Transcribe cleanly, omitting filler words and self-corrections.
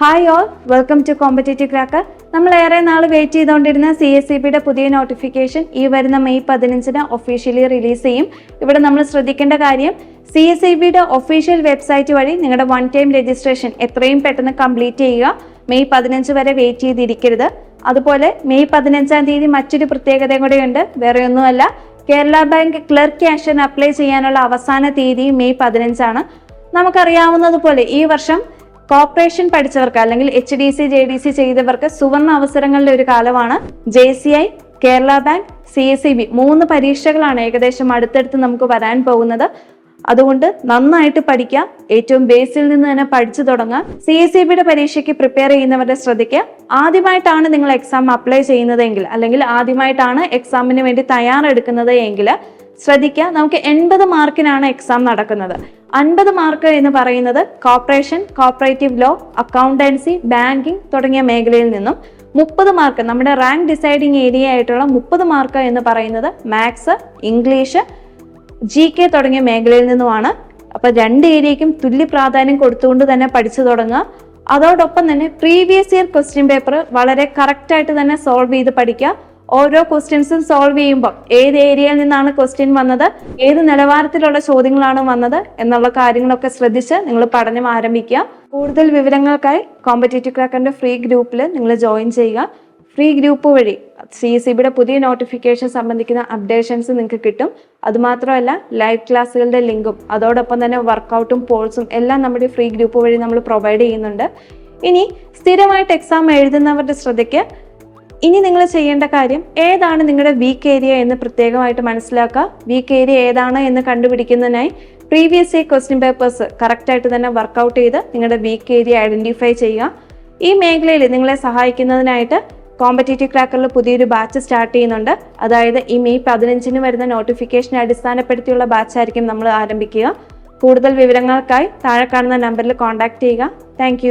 Hi all, welcome to competitive cracker. നമ്മൾ ഏറെ നാൾ വെയിറ്റ് ചെയ്തുകൊണ്ടിരുന്ന CSEBയുടെ പുതിയ നോട്ടിഫിക്കേഷൻ ഈ വരുന്ന മെയ് 15 ഒഫീഷ്യലി റിലീസ് ചെയ്യും. ഇവിടെ നമ്മൾ ശ്രദ്ധിക്കേണ്ട കാര്യം, CSEBയുടെ ഒഫീഷ്യൽ വെബ്സൈറ്റ് വഴി നിങ്ങളുടെ വൺ ടൈം രജിസ്ട്രേഷൻ എത്രയും പെട്ടെന്ന് കംപ്ലീറ്റ് ചെയ്യുക. മെയ് 15 വരെ വെയിറ്റ് ചെയ്തിരിക്കരുത്. അതുപോലെ മെയ് 15 തീയതി മറ്റൊരു പ്രത്യേകതയും കൂടെയുണ്ട്. വേറെ ഒന്നുമല്ല, കേരള ബാങ്ക് ക്ലർക്ക് ക്യാഷിന് അപ്ലൈ ചെയ്യാനുള്ള അവസാന തീയതി മെയ് 15. നമുക്കറിയാവുന്നതുപോലെ ഈ വർഷം കോർപ്പറേഷൻ പഠിച്ചവർക്ക് അല്ലെങ്കിൽ HDC JDC ചെയ്തവർക്ക് സുവർണ അവസരങ്ങളുടെ ഒരു കാലമാണ്. JCI, കേരള ബാങ്ക്, CSEB 3 പരീക്ഷകളാണ് ഏകദേശം അടുത്തടുത്ത് നമുക്ക് വരാൻ പോകുന്നത്. അതുകൊണ്ട് നന്നായിട്ട് പഠിക്കുക, ഏറ്റവും ബേസിൽ നിന്ന് തന്നെ പഠിച്ചു തുടങ്ങുക. CSEBയുടെ പരീക്ഷയ്ക്ക് പ്രിപ്പയർ ചെയ്യുന്നവരുടെ ശ്രദ്ധിക്കുക, ആദ്യമായിട്ടാണ് നിങ്ങൾ എക്സാം അപ്ലൈ ചെയ്യുന്നതെങ്കിൽ അല്ലെങ്കിൽ ആദ്യമായിട്ടാണ് എക്സാമിന് വേണ്ടി തയ്യാറെടുക്കുന്നത് എങ്കിൽ ശ്രദ്ധിക്കുക, നമുക്ക് 80 മാർക്കിനാണ് എക്സാം നടക്കുന്നത്. 50 മാർക്ക് എന്ന് പറയുന്നത് corporation, cooperative law, accountancy, banking തുടങ്ങിയ മേഖലയിൽ നിന്നും 30 മാർക്ക് നമ്മുടെ റാങ്ക് ഡിസൈഡിങ് ഏരിയ ആയിട്ടുള്ള 30 മാർക്ക് എന്ന് പറയുന്നത് മാത്സ്, ഇംഗ്ലീഷ്, GK തുടങ്ങിയ മേഖലയിൽ നിന്നുമാണ്. അപ്പൊ 2 ഏരിയയ്ക്കും തുല്യ പ്രാധാന്യം കൊടുത്തുകൊണ്ട് തന്നെ പഠിച്ചു തുടങ്ങുക. അതോടൊപ്പം തന്നെ പ്രീവിയസ് ഇയർ ക്വസ്റ്റ്യൻ പേപ്പർ വളരെ കറക്റ്റ് ആയിട്ട് തന്നെ സോൾവ് ചെയ്ത് പഠിക്കുക. ഓരോ ക്വസ്റ്റ്യൻസും സോൾവ് ചെയ്യുമ്പോൾ ഏത് ഏരിയയിൽ നിന്നാണ് ക്വസ്റ്റ്യൻ വന്നത്, ഏത് നിലവാരത്തിലുള്ള ചോദ്യങ്ങളാണ് വന്നത് എന്നുള്ള കാര്യങ്ങളൊക്കെ ശ്രദ്ധിച്ച് നിങ്ങൾ പഠനം ആരംഭിക്കുക. കൂടുതൽ വിവരങ്ങൾക്കായി കോമ്പറ്റേറ്റീവ് ക്രാക്കറിന്റെ ഫ്രീ ഗ്രൂപ്പിൽ നിങ്ങൾ ജോയിൻ ചെയ്യുക. ഫ്രീ ഗ്രൂപ്പ് വഴി CSEBയുടെ പുതിയ നോട്ടിഫിക്കേഷൻ സംബന്ധിക്കുന്ന അപ്ഡേഷൻസ് നിങ്ങൾക്ക് കിട്ടും. അതുമാത്രമല്ല, ലൈവ് ക്ലാസ്സുകളുടെ ലിങ്കും അതോടൊപ്പം തന്നെ വർക്കൗട്ടും പോൾസും എല്ലാം നമ്മുടെ ഫ്രീ ഗ്രൂപ്പ് വഴി നമ്മൾ പ്രൊവൈഡ് ചെയ്യുന്നുണ്ട്. ഇനി സ്ഥിരമായിട്ട് എക്സാം എഴുതുന്നവരുടെ ശ്രദ്ധയ്ക്ക്, ഇനി നിങ്ങൾ ചെയ്യേണ്ട കാര്യം, ഏതാണ് നിങ്ങളുടെ വീക്ക് ഏരിയ എന്ന് പ്രത്യേകമായിട്ട് മനസ്സിലാക്കുക. വീക്ക് ഏരിയ ഏതാണ് എന്ന് കണ്ടുപിടിക്കുന്നതിനായി പ്രീവിയസ് ഇയർ ക്വസ്റ്റ്യൻ പേപ്പേഴ്സ് കറക്റ്റായിട്ട് തന്നെ വർക്കൗട്ട് ചെയ്ത് നിങ്ങളുടെ വീക്ക് ഏരിയ ഐഡന്റിഫൈ ചെയ്യുക. ഈ മേഖലയിൽ നിങ്ങളെ സഹായിക്കുന്നതിനായിട്ട് കോമ്പറ്റേറ്റീവ് ക്രാക്കറിൽ പുതിയൊരു ബാച്ച് സ്റ്റാർട്ട് ചെയ്യുന്നുണ്ട്. അതായത് ഈ മെയ് 15 വരുന്ന നോട്ടിഫിക്കേഷനെ അടിസ്ഥാനപ്പെടുത്തിയുള്ള ബാച്ചായിരിക്കും നമ്മൾ ആരംഭിക്കുക. കൂടുതൽ വിവരങ്ങൾക്കായി താഴെ കാണുന്ന നമ്പറിൽ കോൺടാക്ട് ചെയ്യുക. താങ്ക്